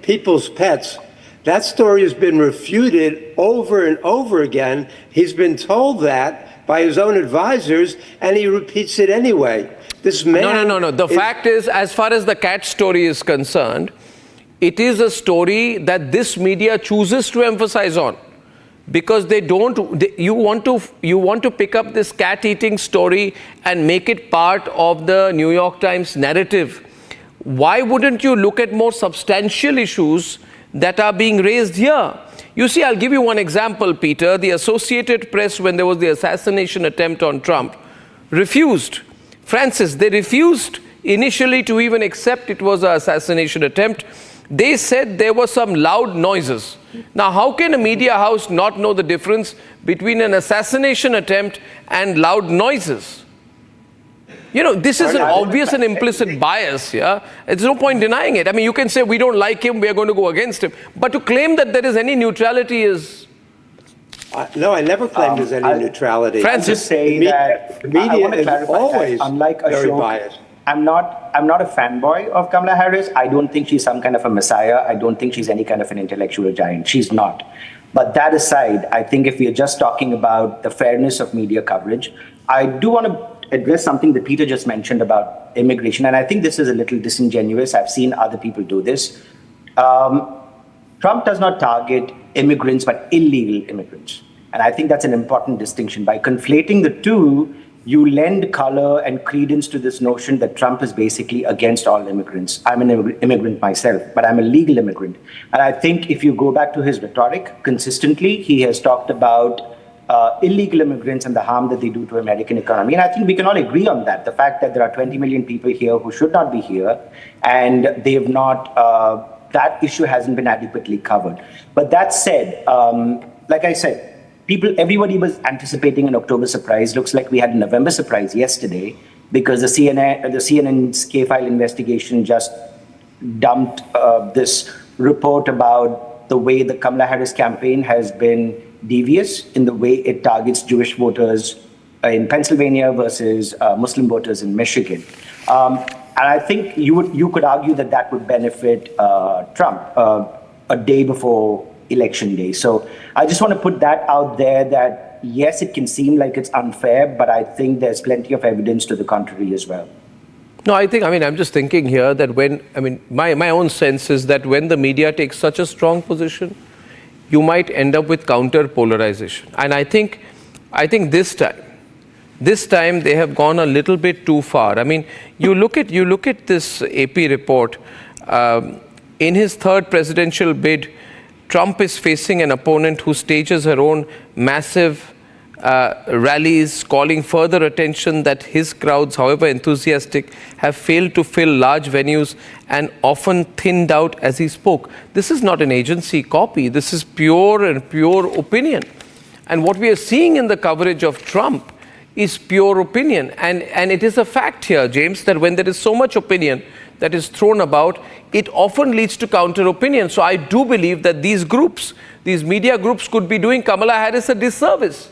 people's pets. That story has been refuted over and over again. He's been told that by his own advisors, and he repeats it anyway. This man... No. The fact is, as far as the cat story is concerned, it is a story that this media chooses to emphasize on. Because you want to pick up this cat-eating story and make it part of the New York Times narrative. Why wouldn't you look at more substantial issues that are being raised here? You see, I'll give you one example, Peter. The Associated Press, when there was the assassination attempt on Trump, refused. Francis, they refused initially to even accept it was an assassination attempt. They said there were some loud noises. Now, how can a media house not know the difference between an assassination attempt and loud noises? You know, this is an obvious and implicit bias, yeah? There's no point denying it. I mean, you can say, we don't like him, we are going to go against him. But to claim that there is any neutrality is... no, I never claimed there's any neutrality. Francis, say that the media is always unlike very Ashok, biased. I'm not a fanboy of Kamala Harris. I don't think she's some kind of a messiah. I don't think she's any kind of an intellectual giant. She's not. But that aside, I think if we are just talking about the fairness of media coverage, I do want to address something that Peter just mentioned about immigration. And I think this is a little disingenuous. I've seen other people do this. Trump does not target immigrants, but illegal immigrants. And I think that's an important distinction. By conflating the two, you lend color and credence to this notion that Trump is basically against all immigrants. I'm an immigrant myself, but I'm a legal immigrant. And I think if you go back to his rhetoric, consistently, he has talked about illegal immigrants and the harm that they do to the American economy. And I think we can all agree on that. The fact that there are 20 million people here who should not be here, and they have not, that issue hasn't been adequately covered. But that said, like I said, everybody was anticipating an October surprise. Looks like we had a November surprise yesterday because the CNN's K-file investigation just dumped this report about the way the Kamala Harris campaign has been devious in the way it targets Jewish voters in Pennsylvania versus Muslim voters in Michigan. And I think you could argue that that would benefit Trump a day before Election Day. So I just want to put that out there that, yes, it can seem like it's unfair, but I think there's plenty of evidence to the contrary as well. No, I'm just thinking here that my own sense is that when the media takes such a strong position, you might end up with counter polarization. And I think this time they have gone a little bit too far. I mean, you look at this AP report. In his third presidential bid, Trump is facing an opponent who stages her own massive rallies, calling further attention that his crowds, however enthusiastic, have failed to fill large venues and often thinned out as he spoke. This is not an agency copy. This is pure opinion. And what we are seeing in the coverage of Trump is pure opinion. And it is a fact here, James, that when there is so much opinion that is thrown about, it often leads to counter opinion. So I do believe that these media groups could be doing Kamala Harris a disservice.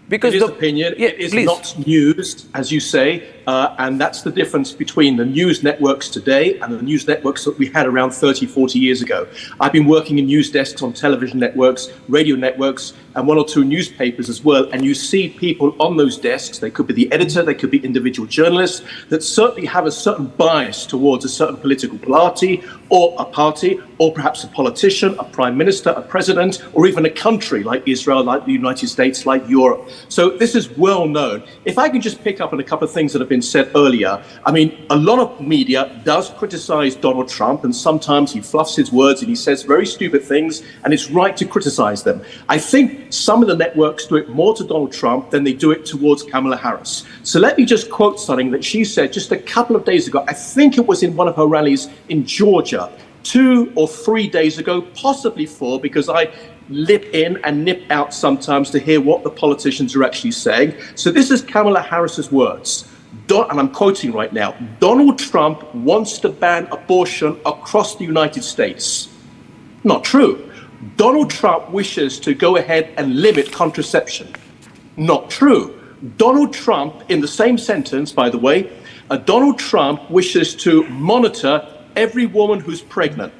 Because it is opinion, it is not news, as you say, and that's the difference between the news networks today and the news networks that we had around 30, 40 years ago. I've been working in news desks on television networks, radio networks, and one or two newspapers as well, and you see people on those desks, they could be the editor, they could be individual journalists, that certainly have a certain bias towards a certain political party, or perhaps a politician, a prime minister, a president, or even a country like Israel, like the United States, like Europe. So this is well known. If I can just pick up on a couple of things that have been said earlier, I mean, a lot of media does criticize Donald Trump, and sometimes he fluffs his words and he says very stupid things, and it's right to criticize them. I think some of the networks do it more to Donald Trump than they do it towards Kamala Harris. So let me just quote something that she said just a couple of days ago. I think it was in one of her rallies in Georgia, 2 or 3 days ago, possibly 4, because I lip in and nip out sometimes to hear what the politicians are actually saying. So this is Kamala Harris's words, and I'm quoting right now: Donald Trump wants to ban abortion across the United States. Not true. Donald Trump wishes to go ahead and limit contraception. Not true. Donald Trump, in the same sentence, by the way, Donald Trump wishes to monitor every woman who's pregnant.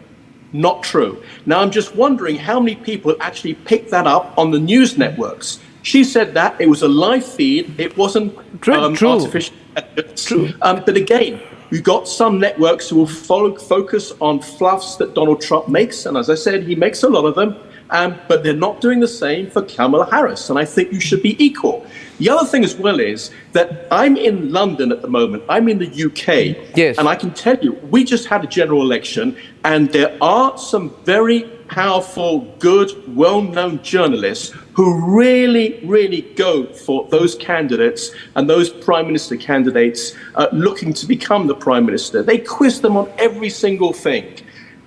Not true. Now, I'm just wondering how many people actually picked that up on the news networks. She said that it was a live feed. It wasn't artificial intelligence. True. But again, you got some networks who will focus on fluffs that Donald Trump makes. And as I said, he makes a lot of them. But they're not doing the same for Kamala Harris. And I think you should be equal. The other thing as well is that I'm in London at the moment. I'm in the UK. Yes. And I can tell you, we just had a general election, and there are some very powerful, good, well-known journalists who really, really go for those candidates and those prime minister candidates looking to become the prime minister. They quiz them on every single thing.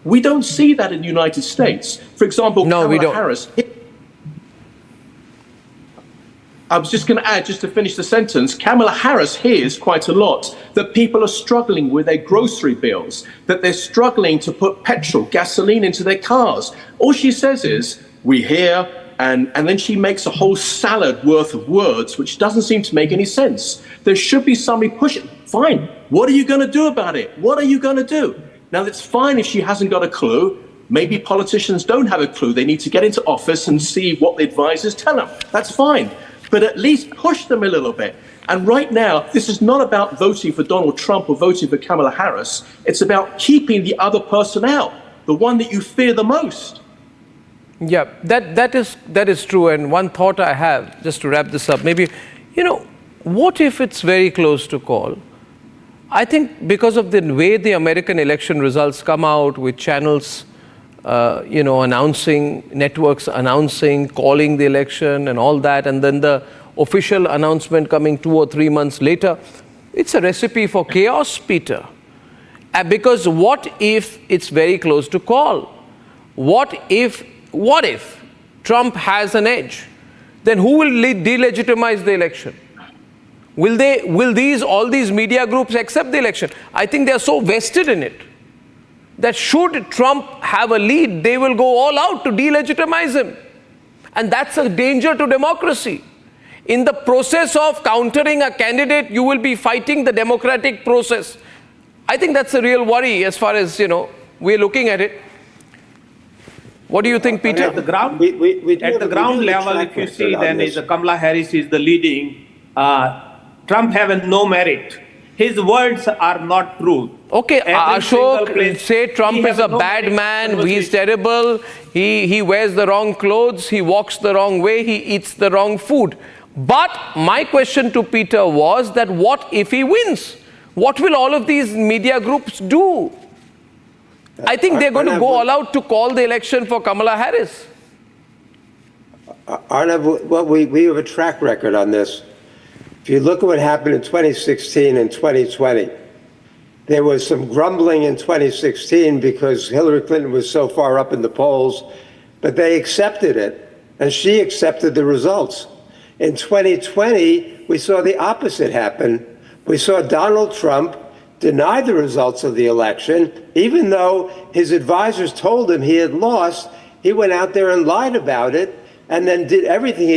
We don't see that in the United States. For example, No, we Kamala don't. Harris. I was just going to add, just to finish the sentence, Kamala Harris hears quite a lot that people are struggling with their grocery bills, that they're struggling to put petrol, gasoline into their cars. All she says is, we hear, and then she makes a whole salad worth of words, which doesn't seem to make any sense. There should be somebody pushing. Fine. What are you going to do about it? What are you going to do? Now, it's fine if she hasn't got a clue. Maybe politicians don't have a clue. They need to get into office and see what the advisors tell them. That's fine. But at least push them a little bit. And right now, this is not about voting for Donald Trump or voting for Kamala Harris. It's about keeping the other person out, the one that you fear the most. Yeah, that is true. And one thought I have, just to wrap this up, maybe, what if it's very close to call? I think because of the way the American election results come out with channels, announcing, networks announcing, calling the election and all that, and then the official announcement coming 2 or 3 months later, it's a recipe for chaos, Peter. Because what if it's very close to call? What if Trump has an edge? Then who will delegitimize the election? Will all these media groups accept the election? I think they are so vested in it that should Trump have a lead, they will go all out to delegitimize him. And that's a danger to democracy. In the process of countering a candidate, you will be fighting the democratic process. I think that's a real worry as far as, we're looking at it. What do you think, Peter? At the ground, level, if you see, then Kamala Harris is the leading. Trump have no merit. His words are not true. Okay, Ashok, say Trump is a bad man, he's terrible, he wears the wrong clothes, he walks the wrong way, he eats the wrong food. But my question to Peter was that what if he wins? What will all of these media groups do? I think they're going to go all out to call the election for Kamala Harris. Arnab, well, we have a track record on this. If you look at what happened in 2016 and 2020, there was some grumbling in 2016 because Hillary Clinton was so far up in the polls, but they accepted it, and she accepted the results. In 2020, we saw the opposite happen. We saw Donald Trump deny the results of the election, even though his advisors told him he had lost. He went out there and lied about it, and then did everything he